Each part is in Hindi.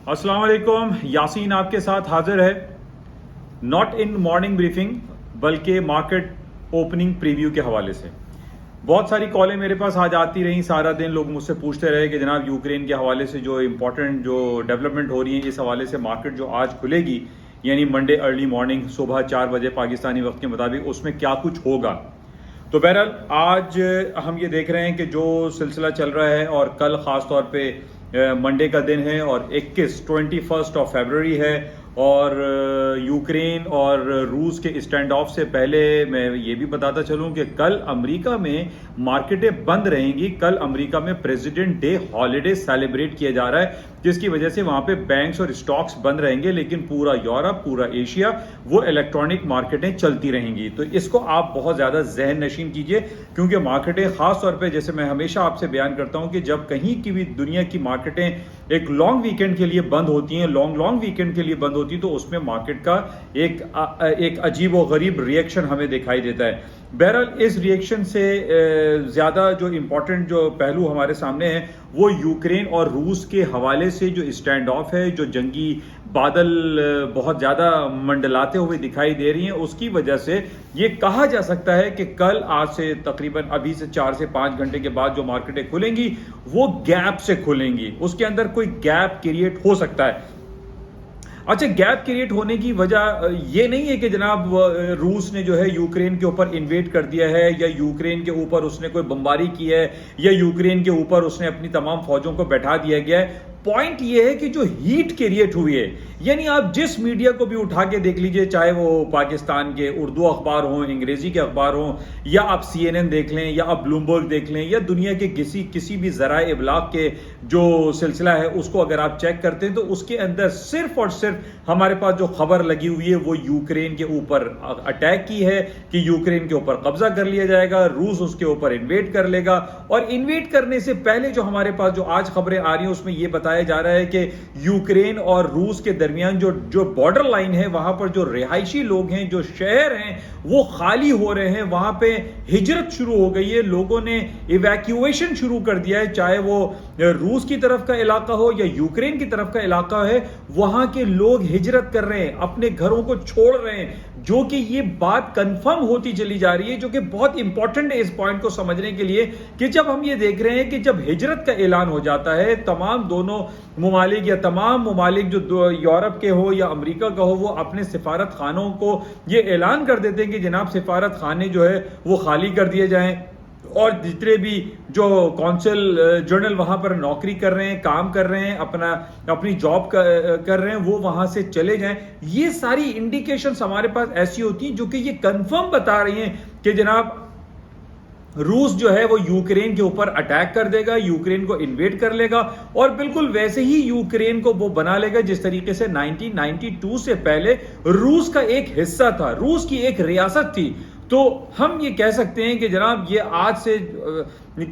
अस्सलाम वालेकुम, यासीन आपके साथ हाजिर है। नॉट इन मॉर्निंग ब्रीफिंग बल्कि मार्केट ओपनिंग प्रीव्यू के हवाले से बहुत सारी कॉलें मेरे पास आज आती रहीं। सारा दिन लोग मुझसे पूछते रहे कि जनाब यूक्रेन के हवाले से जो इम्पोर्टेंट जो डेवलपमेंट हो रही है इस हवाले से मार्केट जो आज खुलेगी यानी मंडे अर्ली मॉर्निंग सुबह 4 बजे पाकिस्तानी वक्त के मुताबिक उसमें क्या कुछ होगा। तो बहरहाल आज हम ये देख रहे हैं कि जो सिलसिला चल रहा है और कल ख़ास तौर पे मंडे का दिन है और 21 फरवरी है और यूक्रेन और रूस के स्टैंड ऑफ से पहले मैं ये भी बताता चलूं कि कल अमेरिका में मार्केटें बंद रहेंगी। कल अमेरिका में प्रेसिडेंट डे हॉलिडे सेलिब्रेट किया जा रहा है जिसकी वजह से वहां पे बैंक्स और स्टॉक्स बंद रहेंगे, लेकिन पूरा यूरोप पूरा एशिया वो इलेक्ट्रॉनिक मार्केटें चलती रहेंगी। तो इसको आप बहुत ज़्यादा जहन नशीन कीजिए क्योंकि मार्केटें ख़ास तौर पे जैसे मैं हमेशा आपसे बयान करता हूं कि जब कहीं की भी दुनिया की मार्केटें एक लॉन्ग वीकेंड के लिए बंद होती हैं, लॉन्ग वीकेंड के लिए बंद होती है तो उसमें मार्केट का एक अजीब व गरीब रिएक्शन हमें दिखाई देता है। बहरहाल इस रिएक्शन से ज़्यादा जो इम्पोर्टेंट जो पहलू हमारे सामने है वो यूक्रेन और रूस के हवाले से जो स्टैंड ऑफ है, जो जंगी बादल बहुत ज़्यादा मंडलाते हुए दिखाई दे रही हैं, उसकी वजह से ये कहा जा सकता है कि कल आज से तकरीबन अभी से 4 से 5 घंटे के बाद जो मार्केटें खुलेंगी वो गैप से खुलेंगी। उसके अंदर कोई गैप क्रिएट हो सकता है। अच्छा, गैप क्रिएट होने की वजह ये नहीं है कि जनाब रूस ने जो है यूक्रेन के ऊपर इन्वेड कर दिया है या यूक्रेन के ऊपर उसने कोई बमबारी की है या यूक्रेन के ऊपर उसने अपनी तमाम फौजों को बैठा दिया गया है। पॉइंट ये है कि जो हीट क्रिएट हुई है, यानी आप जिस मीडिया को भी उठा के देख लीजिए, चाहे वो पाकिस्तान के उर्दू अखबार हों, अंग्रेजी के अखबार हों, या आप CNN देख लें या आप ब्लूमबर्ग देख लें या दुनिया के किसी भी ज़राए इब्लाग के जो सिलसिला है उसको अगर आप चेक करते हैं तो उसके अंदर सिर्फ और सिर्फ हमारे पास जो खबर लगी हुई है वो यूक्रेन के ऊपर अटैक की है कि यूक्रेन के ऊपर कब्जा कर लिया जाएगा, रूस उसके ऊपर इन्वेड कर लेगा। और इन्वेड करने से पहले जो हमारे पास जो आज खबरें आ रही हैं उसमें यह बताया जा रहा है कि यूक्रेन और रूस के दरमियान जो बॉर्डर लाइन है वहां पर जो रिहायशी लोग हैं, जो शहर हैं वो खाली हो रहे हैं, वहां पे हिजरत शुरू हो गई है, लोगों ने इवैक्यूएशन शुरू कर दिया है, चाहे वो रूस की तरफ का इलाका हो या यूक्रेन की तरफ का इलाका है, वहां के लोग हिजरत कर रहे हैं, अपने घरों को छोड़ रहे हैं, जो कि ये बात कंफर्म होती चली जा रही है, जो कि बहुत इंपॉर्टेंट है इस पॉइंट को समझने के लिए कि जब हम ये देख रहे हैं कि जब हिजरत का ऐलान हो जाता है तमाम दोनों मुमालिक या तमाम मुमालिक जो यूरोप के हो या अमेरिका का हो वो अपने सिफारत खानों को ये ऐलान कर देते हैं कि जनाब सिफारत खाने जो है वो खाली कर दिए जाएं और जितने भी जो कौंसल जनरल वहां पर नौकरी कर रहे हैं, काम कर रहे हैं, अपनी जॉब कर रहे हैं, वो वहां से चले जाएं। ये सारी इंडिकेशंस हमारे पास ऐसी होती हैं जो कि ये कंफर्म बता रही हैं कि जनाब रूस जो है वो यूक्रेन के ऊपर अटैक कर देगा, यूक्रेन को इन्वेड कर लेगा और बिल्कुल वैसे ही यूक्रेन को वो बना लेगा जिस तरीके से 1992 से पहले रूस का एक हिस्सा था, रूस की एक रियासत थी। तो हम ये कह सकते हैं कि जनाब ये आज से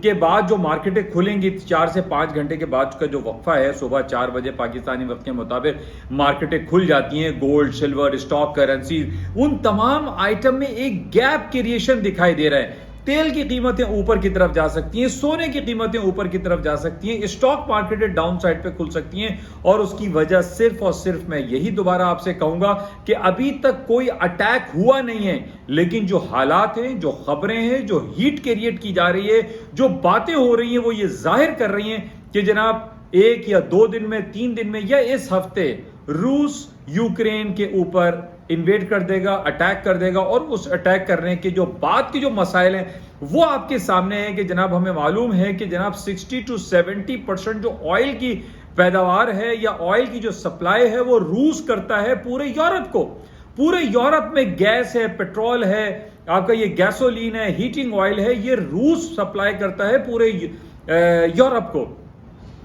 के बाद जो मार्केटें खुलेंगी 4 से 5 घंटे के बाद का जो वक्फा है, सुबह 4 बजे पाकिस्तानी वक्त के मुताबिक मार्केटें खुल जाती हैं। गोल्ड, सिल्वर, स्टॉक, करेंसी, उन तमाम आइटम में एक गैप क्रिएशन दिखाई दे रहा है। तेल की कीमतें ऊपर की तरफ जा सकती हैं, सोने की कीमतें ऊपर की तरफ जा सकती हैं, स्टॉक मार्केटें डाउन साइड पे खुल सकती हैं और उसकी वजह सिर्फ और सिर्फ मैं यही दोबारा आपसे कहूंगा कि अभी तक कोई अटैक हुआ नहीं है, लेकिन जो हालात हैं, जो खबरें हैं, जो हीट क्रिएट की जा रही है, जो बातें हो रही हैं वो ये जाहिर कर रही हैं कि जनाब 1 या 2 दिन में, 3 दिन में या इस हफ्ते रूस यूक्रेन के ऊपर इन्वेड कर देगा, अटैक कर देगा और उस अटैक करने के जो बाद के जो मसाइल हैं वो आपके सामने है कि जनाब हमें मालूम है कि जनाब 60 to 70% जो ऑयल की पैदावार है या ऑयल की जो सप्लाई है वो रूस करता है पूरे यूरोप को। पूरे यूरोप में गैस है, पेट्रोल है, आपका ये गैसोलीन है, हीटिंग ऑयल है, ये रूस सप्लाई करता है पूरे यूरोप को।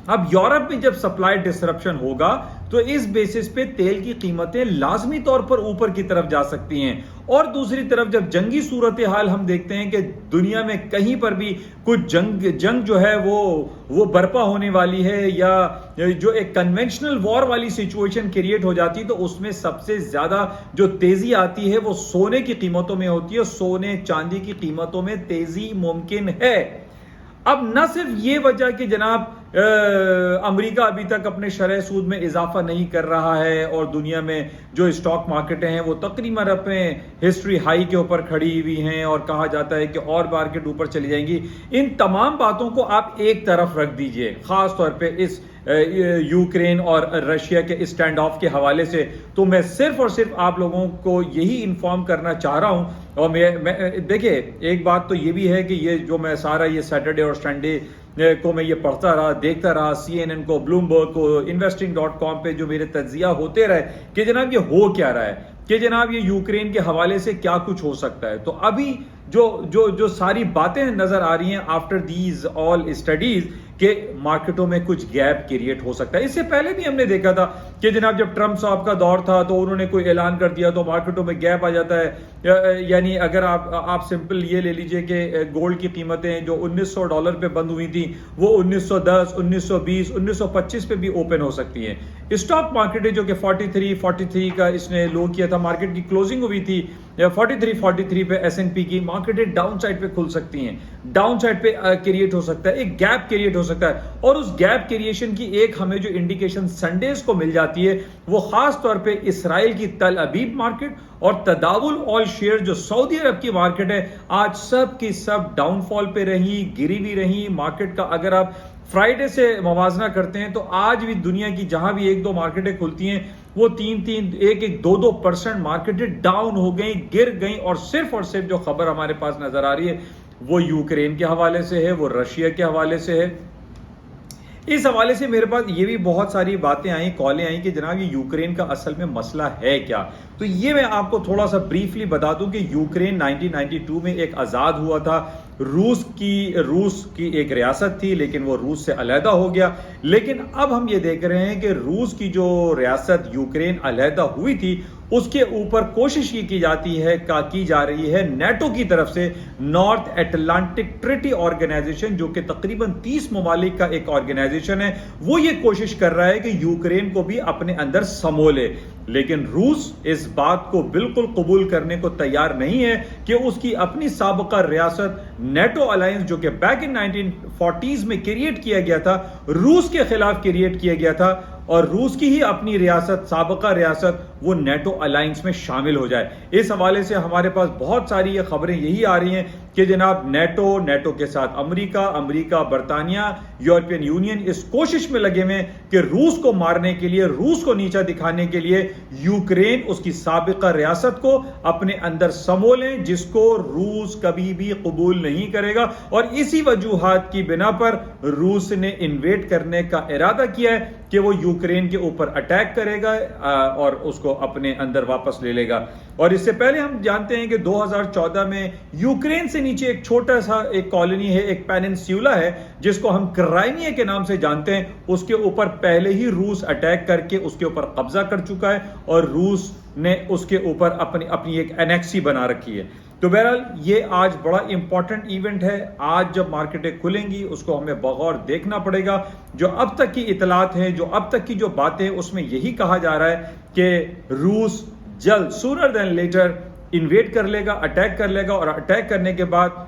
अब यूरोप में जब सप्लाई डिसरप्शन होगा तो इस बेसिस पे तेल की कीमतें लाजमी तौर पर ऊपर की तरफ जा सकती हैं। और दूसरी तरफ जब जंगी सूरत हाल हम देखते हैं कि दुनिया में कहीं पर भी कुछ जंग जो है वो बर्पा होने वाली है या जो एक कन्वेंशनल वॉर वाली सिचुएशन क्रिएट हो जाती है तो उसमें सबसे ज्यादा जो तेजी आती है वो सोने की कीमतों में होती है। सोने चांदी की कीमतों में तेजी मुमकिन है। अब न सिर्फ ये वजह कि जनाब अमेरिका अभी तक अपने शरह सूद में इजाफा नहीं कर रहा है और दुनिया में जो स्टॉक मार्केटें हैं वो तकरीबन अपने हिस्ट्री हाई के ऊपर खड़ी हुई हैं और कहा जाता है कि और मार्केट ऊपर चली जाएंगी। इन तमाम बातों को आप एक तरफ रख दीजिए, खास तौर पे इस यूक्रेन और रशिया के स्टैंड ऑफ के हवाले से। तो मैं सिर्फ और सिर्फ आप लोगों को यही इन्फॉर्म करना चाह रहा हूं। और मैं देखिए, एक बात तो ये भी है कि ये जो मैं सारा ये सैटरडे और संडे को मैं ये पढ़ता रहा, देखता रहा, CNN को, ब्लूमबर्ग को, investing.com पे जो मेरे तज्जिया होते रहे कि जनाब ये हो क्या रहा है, कि जनाब ये यूक्रेन के हवाले से क्या कुछ हो सकता है। तो अभी जो जो जो सारी बातें नजर आ रही हैं आफ्टर दीज ऑल स्टडीज के मार्केटों में कुछ गैप क्रिएट हो सकता है। इससे पहले भी हमने देखा था कि जनाब जब ट्रंप साहब का दौर था तो उन्होंने कोई ऐलान कर दिया तो मार्केटों में गैप आ जाता है। यानी अगर आप सिंपल ये ले लीजिए कि गोल्ड की कीमतें जो $1900 पे बंद हुई थी वो 1910, 1920, 1925 पे भी ओपन हो सकती हैं। स्टॉक मार्केट जो कि 43 का इसने लो किया था, मार्केट की क्लोजिंग हुई थी 43 पे S&P की, मार्केटें डाउन साइड पे खुल सकती हैं, डाउन साइड पे क्रिएट हो सकता है, एक गैप क्रिएट हो सकता है। और उस गैप क्रिएशन की एक हमें जो इंडिकेशन संडेज को मिल जाती है वो खास तौर पे इसराइल की तल अबीब मार्केट और तदावुल ऑयल शेयर जो सऊदी अरब की मार्केट है, आज सब की सब डाउनफॉल पे रही, गिरी भी रही। मार्केट का अगर आप फ्राइडे से मवाजना करते हैं तो आज भी दुनिया की जहां भी एक दो मार्केटें खुलती हैं वो 3-3, 1-1, 2-2% मार्केटें डाउन हो गई, गिर गई। और सिर्फ जो खबर हमारे पास नजर आ रही है वो यूक्रेन के हवाले से है, वो रशिया के हवाले से है। इस हवाले से मेरे पास ये भी बहुत सारी बातें आई, कॉलें आई कि जनाब ये यूक्रेन का असल में मसला है क्या। तो ये मैं आपको थोड़ा सा ब्रीफली बता दूं कि यूक्रेन 1992 में एक आज़ाद हुआ था। रूस की एक रियासत थी लेकिन वो रूस से अलहदा हो गया। लेकिन अब हम ये देख रहे हैं कि रूस की जो रियासत यूक्रेन अलहदा हुई थी उसके ऊपर कोशिश की जा रही है नेटो की तरफ से, नॉर्थ एटलांटिक ट्रीटी ऑर्गेनाइजेशन जो कि तकरीबन 30 ममालिक का एक ऑर्गेनाइजेशन है, वो ये कोशिश कर रहा है कि यूक्रेन को भी अपने अंदर समोले। लेकिन रूस इस बात को बिल्कुल कबूल करने को तैयार नहीं है कि उसकी अपनी साबका रियासत नेटो अलायंस जो कि बैक इन 1940s में क्रिएट किया गया था, रूस के खिलाफ क्रिएट किया गया था और रूस की ही अपनी रियासत, साबका रियासत, वो नेटो अलायंस में शामिल हो जाए। इस हवाले से हमारे पास बहुत सारी ये खबरें यही आ रही हैं कि जनाब नेटो के साथ अमेरिका, बरतानिया, यूरोपियन यूनियन इस कोशिश में लगे हुए कि रूस को मारने के लिए, रूस को नीचा दिखाने के लिए यूक्रेन उसकी साबिका रियासत को अपने अंदर समोलें, जिसको रूस कभी भी कबूल नहीं करेगा। और इसी वजूहात की बिना पर रूस ने इन्वेड करने का इरादा किया है कि वो यूक्रेन के ऊपर अटैक करेगा और उसको अपने अंदर वापस ले लेगा। और इससे पहले हम जानते हैं कि 2014 में यूक्रेन से नीचे एक छोटा सा एक कॉलोनी है, एक पेनिनसुला है जिसको हम क्राइमिया के नाम से जानते हैं, उसके ऊपर पहले ही रूस अटैक करके उसके ऊपर कब्जा कर चुका है और रूस ने उसके ऊपर अपनी एक एनेक्सी बना रखी है। तो बहरहाल ये आज बड़ा इंपॉर्टेंट इवेंट है। आज जब मार्केटें खुलेंगी उसको हमें बगौर देखना पड़ेगा। जो अब तक की इतलात हैं, जो अब तक की जो बातें हैं, उसमें यही कहा जा रहा है कि रूस जल्द, सूनर देन लेटर, इन्वेड कर लेगा, अटैक कर लेगा। और अटैक करने के बाद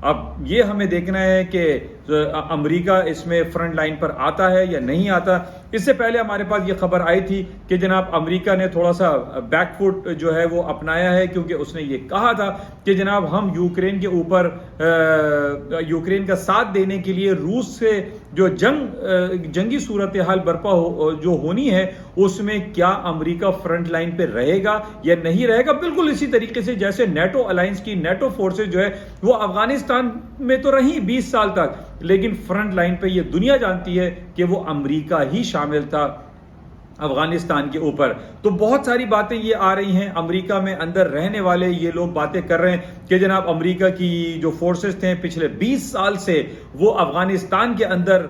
अब ये हमें देखना है कि अमेरिका इसमें फ्रंट लाइन पर आता है या नहीं आता। इससे पहले हमारे पास ये खबर आई थी कि जनाब अमेरिका ने थोड़ा सा बैकफुट जो है वो अपनाया है, क्योंकि उसने ये कहा था कि जनाब हम यूक्रेन के ऊपर यूक्रेन का साथ देने के लिए रूस से जो जंगी सूरत हाल बर्पा जो होनी है उसमें क्या अमेरिका फ्रंट लाइन पे रहेगा या नहीं रहेगा। बिल्कुल इसी तरीके से जैसे नेटो अलायंस की नेटो फोर्सेज जो है वो अफगानिस्तान में तो रही 20 साल तक, लेकिन फ्रंट लाइन पे ये दुनिया जानती है कि वो अमेरिका ही शामिल था अफगानिस्तान के ऊपर। तो बहुत सारी बातें ये आ रही हैं। अमेरिका में अंदर रहने वाले ये लोग बातें कर रहे हैं कि जनाब अमेरिका की जो फोर्सेस थे पिछले 20 साल से वो अफगानिस्तान के अंदर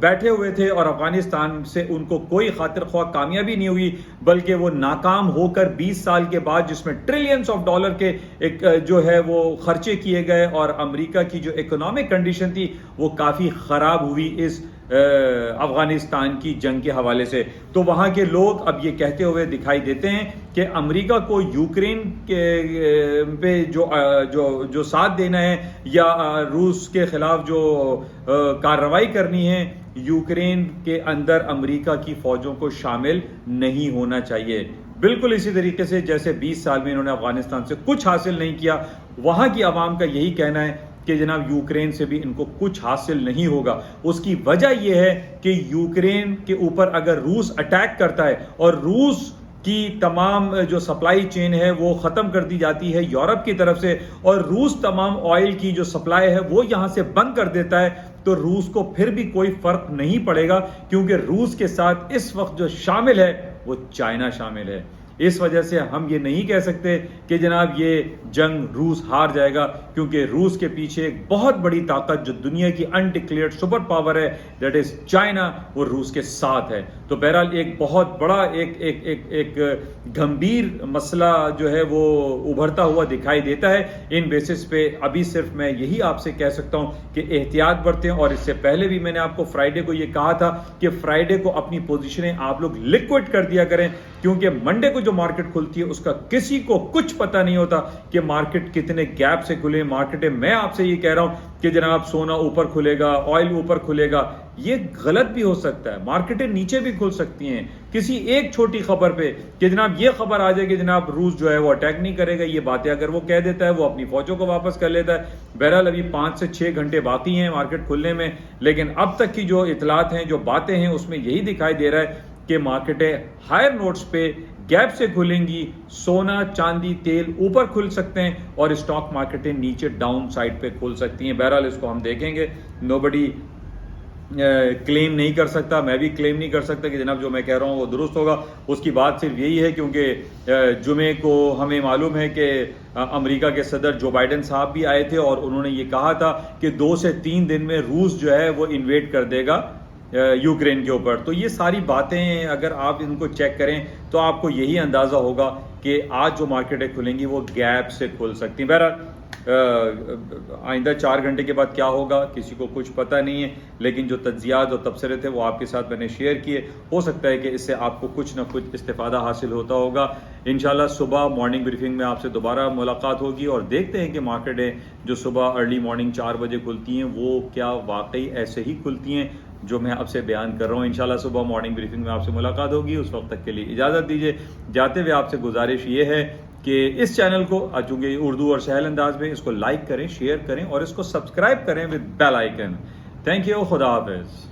बैठे हुए थे और अफगानिस्तान से उनको कोई खातिर ख्वाह कामयाबी नहीं हुई, बल्कि वो नाकाम होकर 20 साल के बाद, जिसमें ट्रिलियंस ऑफ डॉलर के एक जो है वो खर्चे किए गए और अमेरिका की जो इकोनॉमिक कंडीशन थी वो काफी खराब हुई इस अफगानिस्तान की जंग के हवाले से। तो वहाँ के लोग अब ये कहते हुए दिखाई देते हैं कि अमेरिका को यूक्रेन के पे जो साथ देना है या रूस के खिलाफ जो कार्रवाई करनी है, यूक्रेन के अंदर अमेरिका की फौजों को शामिल नहीं होना चाहिए। बिल्कुल इसी तरीके से जैसे 20 साल में इन्होंने अफगानिस्तान से कुछ हासिल नहीं किया, वहां की आवाम का यही कहना है कि जनाब यूक्रेन से भी इनको कुछ हासिल नहीं होगा। उसकी वजह यह है कि यूक्रेन के ऊपर अगर रूस अटैक करता है और रूस की तमाम जो सप्लाई चेन है वो ख़त्म कर दी जाती है यूरोप की तरफ से, और रूस तमाम ऑयल की जो सप्लाई है वो यहाँ से बंद कर देता है, तो रूस को फिर भी कोई फर्क नहीं पड़ेगा, क्योंकि रूस के साथ इस वक्त जो शामिल है वो चाइना शामिल है। इस वजह से हम ये नहीं कह सकते कि जनाब ये जंग रूस हार जाएगा, क्योंकि रूस के पीछे एक बहुत बड़ी ताकत जो दुनिया की अनडिक्लेयर्ड सुपर पावर है, दैट इज चाइना, वो रूस के साथ है। तो बहरहाल एक बहुत बड़ा एक गंभीर मसला जो है वो उभरता हुआ दिखाई देता है। इन बेसिस पे अभी सिर्फ मैं यही आपसे कह सकता हूं कि एहतियात बरतें, और इससे पहले भी मैंने आपको फ्राइडे को ये कहा था कि फ्राइडे को अपनी पोजीशनें आप लोग लिक्विड कर दिया करें, क्योंकि मंडे को जो मार्केट खुलती है उसका किसी को कुछ पता नहीं होता कि मार्केट कितने गैप से खुले। मार्केटें, मैं आपसे ये कह रहा हूं कि जनाब सोना ऊपर खुलेगा, ऑयल ऊपर खुलेगा, ये गलत भी हो सकता है। मार्केटें नीचे भी खुल सकती हैं किसी एक छोटी खबर पे कि जनाब ये खबर आ जाए कि जनाब रूस जो है वो अटैक नहीं करेगा। ये बातें अगर वो कह देता है, वो अपनी फौजों को वापस कर लेता है। बहरहाल अभी 5 से 6 घंटे बाकी हैं मार्केट खुलने में, लेकिन अब तक की जो इतलात हैं, जो बातें हैं, उसमें यही दिखाई दे रहा है कि मार्केटें हायर नोट्स पे गैप से खुलेंगी। सोना, चांदी, तेल ऊपर खुल सकते हैं और स्टॉक मार्केटें नीचे डाउन साइड पे खुल सकती हैं। बहरहाल इसको हम देखेंगे। नोबडी क्लेम नहीं कर सकता, मैं भी क्लेम नहीं कर सकता कि जनाब जो मैं कह रहा हूँ वो दुरुस्त होगा। उसकी बात सिर्फ यही है क्योंकि जुमे को हमें मालूम है कि अमेरिका के सदर जो बाइडेन साहब भी आए थे और उन्होंने ये कहा था कि 2 से 3 दिन में रूस जो है वो इन्वेड कर देगा यूक्रेन के ऊपर। तो ये सारी बातें अगर आप इनको चेक करें तो आपको यही अंदाज़ा होगा कि आज जो मार्केटें खुलेंगी वो गैप से खुल सकती हैं। बहरहाल आइंदा 4 घंटे के बाद क्या होगा किसी को कुछ पता नहीं है, लेकिन जो तज्जियात और तबसरे थे वो आपके साथ मैंने शेयर किए। हो सकता है कि इससे आपको कुछ ना कुछ इस्तिफादा हासिल होता होगा। इंशाल्लाह सुबह मॉर्निंग ब्रीफिंग में आपसे दोबारा मुलाकात होगी और देखते हैं कि मार्केटें जो सुबह अर्ली मॉर्निंग 4 बजे खुलती हैं वो क्या वाकई ऐसे ही खुलती हैं जो मैं आपसे बयान कर रहा हूँ। इंशाल्लाह सुबह मॉर्निंग ब्रीफिंग में आपसे मुलाकात होगी। उस वक्त तक के लिए इजाज़त दीजिए। जाते हुए आपसे गुजारिश ये है कि इस चैनल को चूंकि उर्दू और सहल अंदाज में, इसको लाइक करें, शेयर करें और इसको सब्सक्राइब करें with bell icon. Thank you. खुदा हाफिज़।